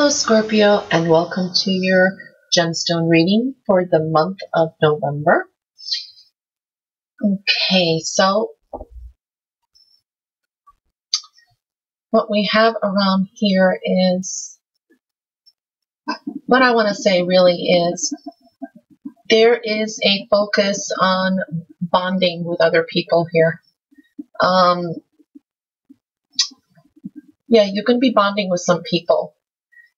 Hello Scorpio, and welcome to your gemstone reading for the month of November. Okay, so what we have around here is, what I want to say really is, there is a focus on bonding with other people here. Yeah, you can be bonding with some people.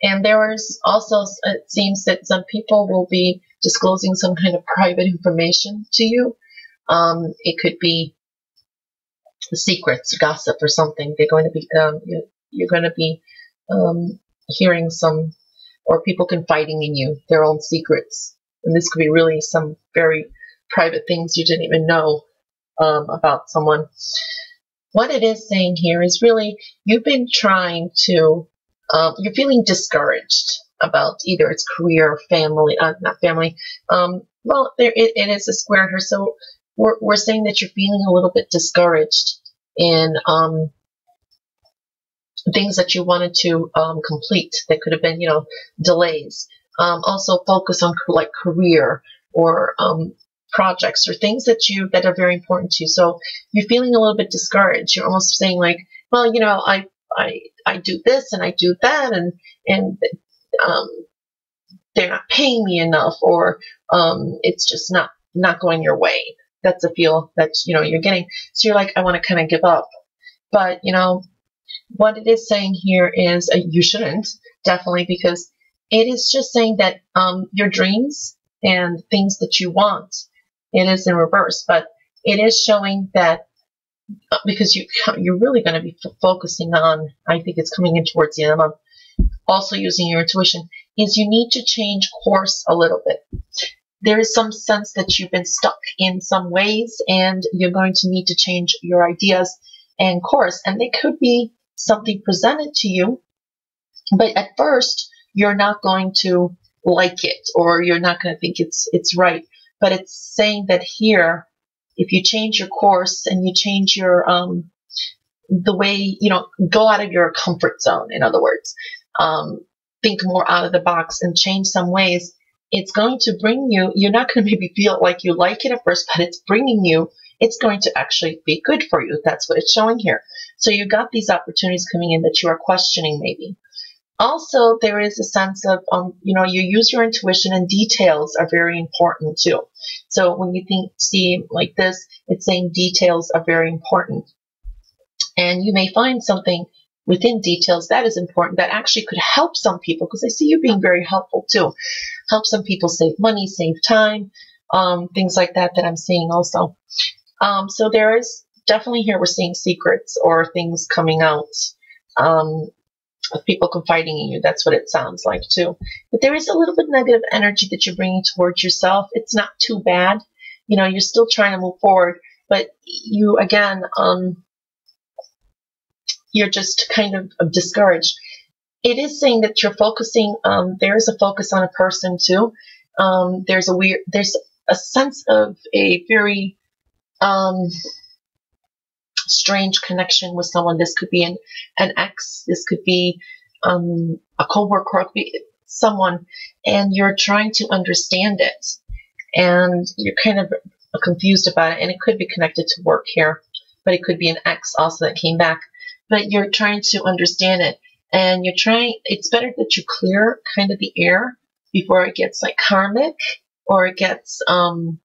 And there is also, it seems that some people will be disclosing some kind of private information to you. It could be secrets, gossip, or something. They're going to be, you're going to be hearing some, or people confiding in you their own secrets. And this could be really some very private things you didn't even know about someone. What it is saying here is really, you've been trying to, you're feeling discouraged about either its career or family, not family. Well, it is a square here, so we're saying that you're feeling a little bit discouraged in things that you wanted to complete. That could have been, delays. Also focus on like career or projects or things that are very important to you. So you're feeling a little bit discouraged. You're almost saying like, well, I do this and I do that, and they're not paying me enough, or it's just not going your way. That's a feel that you're getting. So you're like, I want to kind of give up. But what it is saying here is you shouldn't, definitely, because it is just saying that your dreams and things that you want, it is in reverse, but it is showing that because you're really going to be focusing on, I think it's coming in towards the end of the month, also using your intuition, is you need to change course a little bit. There is some sense that you've been stuck in some ways, and you're going to need to change your ideas and course. And they could be something presented to you, but at first you're not going to like it, or you're not going to think it's right. But it's saying that here, if you change your course and you change your the way, go out of your comfort zone, in other words, think more out of the box and change some ways, it's going to bring you, you're not going to maybe feel like you like it at first, but it's going to actually be good for you. That's what it's showing here. So you got these opportunities coming in that you are questioning maybe. Also, there is a sense of, you use your intuition, and details are very important too. So when you see like this, it's saying details are very important. And you may find something within details that is important that actually could help some people, because I see you being very helpful too. Help some people save money, save time, things like that I'm seeing also. So there is definitely here, we're seeing secrets or things coming out. Of people confiding in you. That's what it sounds like too. But there is a little bit negative energy that you're bringing towards yourself. It's not too bad. You're still trying to move forward, but you, again, you're just kind of discouraged. It is saying that you're focusing, there is a focus on a person too. There's a sense of a very, strange connection with someone. This could be an ex, this could be a coworker, it could be someone, and you're trying to understand it, and you're kind of confused about it, and it could be connected to work here, but it could be an ex also that came back, but you're trying to understand it, and it's better that you clear kind of the air before it gets like karmic, or it gets the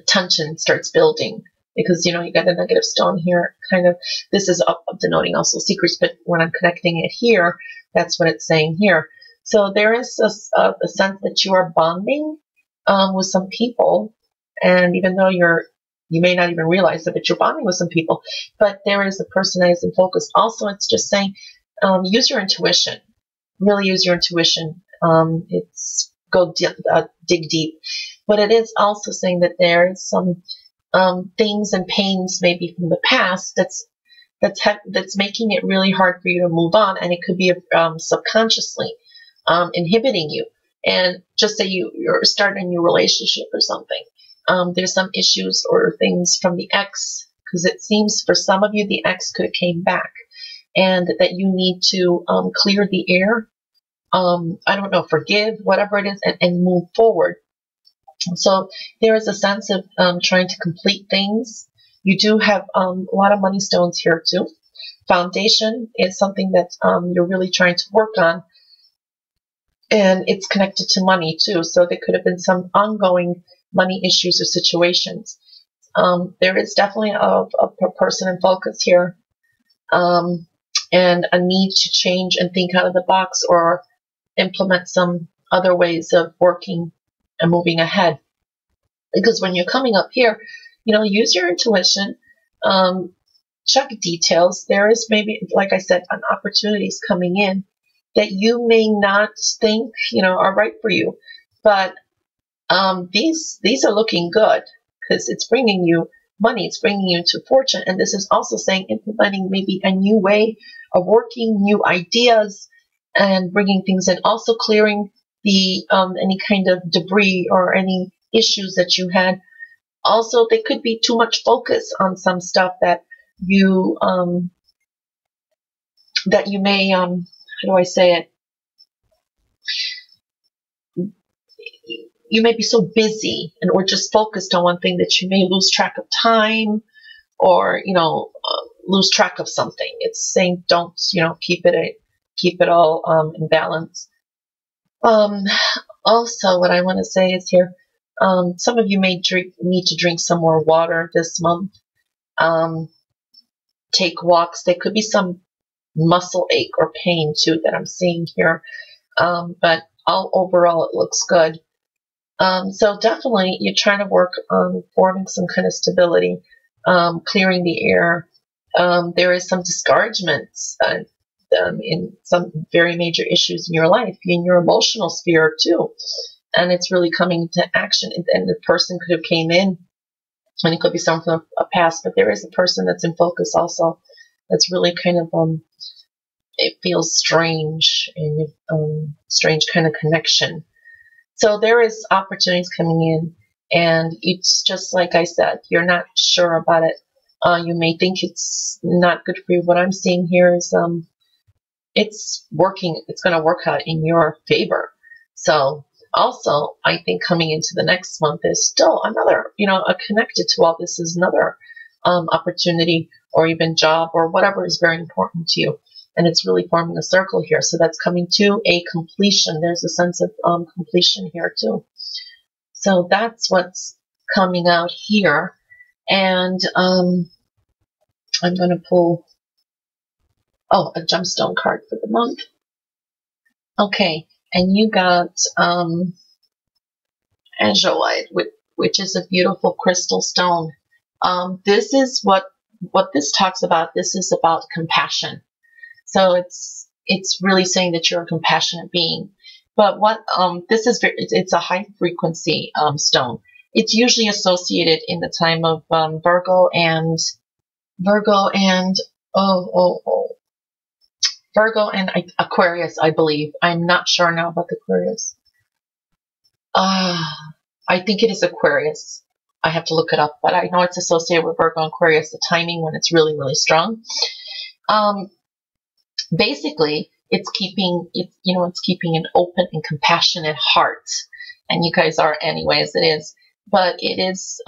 tension starts building. Because, you got a negative stone here, kind of, this is up denoting also secrets, but when I'm connecting it here, that's what it's saying here. So there is a sense that you are bonding with some people, and even though you may not even realize it, but you're bonding with some people, but there is a person that is in focus. Also, it's just saying, use your intuition, really use your intuition. Dig deep. But it is also saying that there is some things and pains maybe from the past that's making it really hard for you to move on, and it could be subconsciously inhibiting you. And just say you're starting a new relationship or something. There's some issues or things from the ex, because it seems for some of you the ex could have came back, and that you need to clear the air. I don't know, forgive, whatever it is, and move forward. So there is a sense of trying to complete things. You do have a lot of money stones here too. Foundation is something that you're really trying to work on, and it's connected to money too. So there could have been some ongoing money issues or situations. There is definitely a person in focus here, and a need to change and think out of the box or implement some other ways of working and moving ahead. Because when you're coming up here, use your intuition, check details. There is maybe, like I said, an opportunities coming in that you may not think, are right for you. But these are looking good because it's bringing you money. It's bringing you to fortune. And this is also saying implementing maybe a new way of working, new ideas, and bringing things in. Also clearing the any kind of debris or any issues that you had. Also, there could be too much focus on some stuff that you may how do I say it? You may be so busy or just focused on one thing that you may lose track of time, or lose track of something. It's saying don't keep it all in balance. Also, what I want to say is here, some of you may need to drink some more water this month. Take walks. There could be some muscle ache or pain too that I'm seeing here, but overall it looks good. So definitely you're trying to work on forming some kind of stability, clearing the air. There is some discouragements in some very major issues in your life, in your emotional sphere too. And it's really coming to action. And the person could have came in, and it could be something from a past, but there is a person that's in focus also. That's really kind of, it feels strange, and strange kind of connection. So there is opportunities coming in, and it's just like I said, you're not sure about it. You may think it's not good for you. What I'm seeing here is it's working. It's going to work out in your favor. So also, I think coming into the next month, there's still another, connected to all this is another opportunity or even job or whatever is very important to you. And it's really forming a circle here. So that's coming to a completion. There's a sense of completion here too. So that's what's coming out here. And I'm going to pull, a gemstone card for the month. Okay. And you got azurite, which is a beautiful crystal stone. This is what this talks about. This is about compassion. So it's really saying that you're a compassionate being. But what this is, it's a high frequency stone. It's usually associated in the time of Virgo and Aquarius, I believe. I'm not sure now about the Aquarius. I think it is Aquarius. I have to look it up, but I know it's associated with Virgo and Aquarius, the timing when it's really, really strong. Basically, it's keeping an open and compassionate heart, and you guys are anyway as it is. But it is,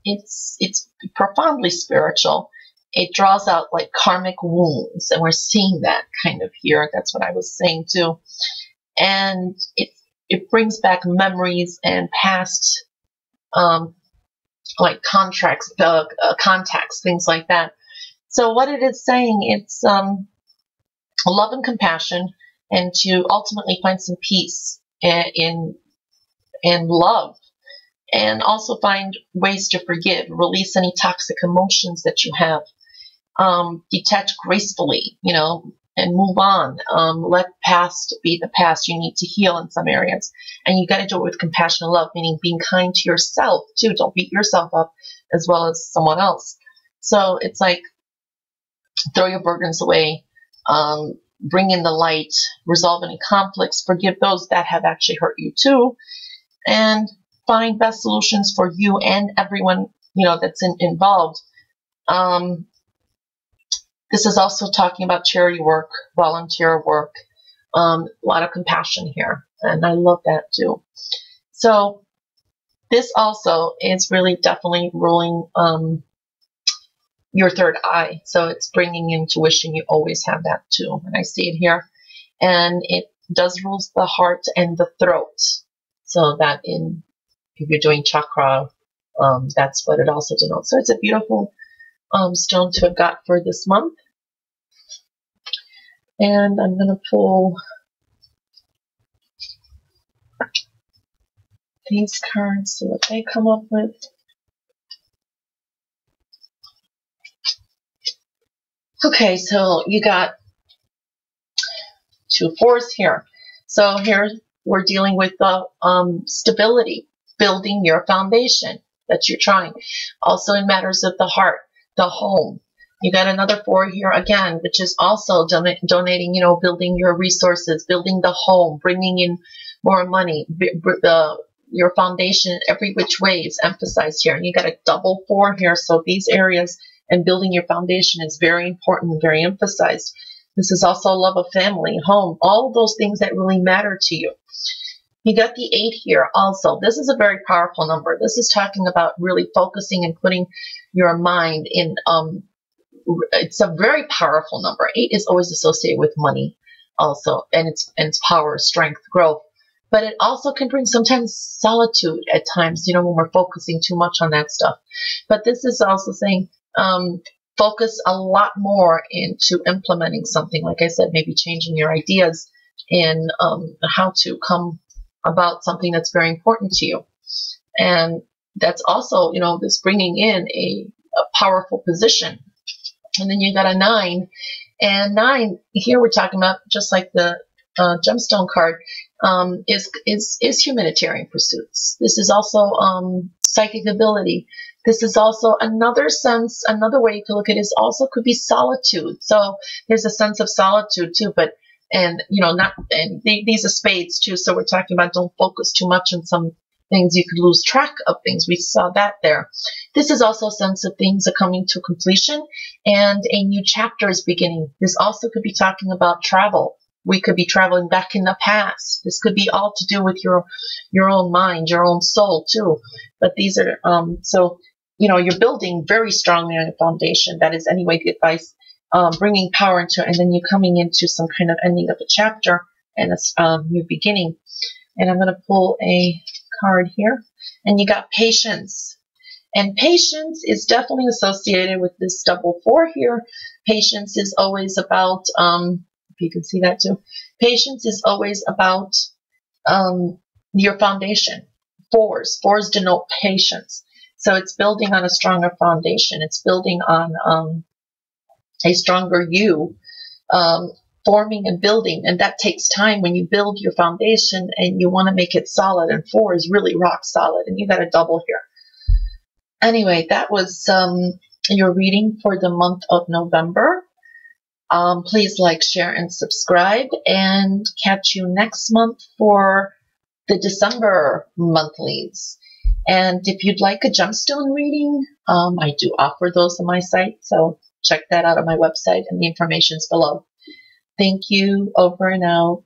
it's profoundly spiritual. It draws out like karmic wounds, and we're seeing that kind of here. That's what I was saying too. And it brings back memories and past, like contracts, contacts, things like that. So what it is saying, it's love and compassion, and to ultimately find some peace in love, and also find ways to forgive, release any toxic emotions that you have, detach gracefully, and move on. Let past be the past. You need to heal in some areas, and you got to do it with compassion and love, meaning being kind to yourself too. Don't beat yourself up as well as someone else. So it's like throw your burdens away, bring in the light, resolve any conflicts, forgive those that have actually hurt you too, and find best solutions for you and everyone that's involved. This is also talking about charity work, volunteer work, a lot of compassion here, and I love that too. So this also is really definitely ruling your third eye. So it's bringing intuition. You always have that too. And I see it here. And it does rule the heart and the throat. So that if you're doing chakra, that's what it also denotes. So it's a beautiful stone to have got for this month. And I'm going to pull these cards, see what they come up with. Okay, so you got 2 4s here. So here we're dealing with the stability, building your foundation that you're trying. Also in matters of the heart, the home. You got another 4 here again, which is also donating, you know, building your resources, building the home, bringing in more money, your foundation every which way is emphasized here. And you got a double 4 here. So these areas and building your foundation is very important and very emphasized. This is also love of family, home, all those things that really matter to you. You got the 8 here also. This is a very powerful number. This is talking about really focusing and putting your mind in, it's a very powerful number. 8 is always associated with money also, and its power, strength, growth. But it also can bring sometimes solitude at times, you know, when we're focusing too much on that stuff. But this is also saying, focus a lot more into implementing something. Like I said, maybe changing your ideas in how to come about something that's very important to you. And that's also, you know, this bringing in a powerful position. And then you got a 9. And 9, here we're talking about, just like the gemstone card, is humanitarian pursuits. This is also psychic ability. This is also another sense, another way to look at it is also could be solitude. So there's a sense of solitude too, but, and, you know, these are spades too. So we're talking about don't focus too much on some things. You could lose track of things. We saw that there. This is also a sense of things are coming to completion and a new chapter is beginning. This also could be talking about travel. We could be traveling back in the past. This could be all to do with your own mind, your own soul too. But these are, so, you know, you're building very strongly on a foundation. That is anyway the advice, bringing power into it. And then you're coming into some kind of ending of a chapter and a new beginning. And I'm going to pull a card here. And you got patience. And patience is definitely associated with this double 4 here. Patience is always about, you can see that too. Patience is always about your foundation. 4s denote patience. So it's building on a stronger foundation. It's building on a stronger you, forming and building. And that takes time when you build your foundation and you want to make it solid. And 4 is really rock solid. And you got a double here. Anyway, that was your reading for the month of November. Please like, share, and subscribe, and catch you next month for the December monthlies. And if you'd like a gemstone reading, I do offer those on my site, so check that out on my website, and the information's below. Thank you. Over and out.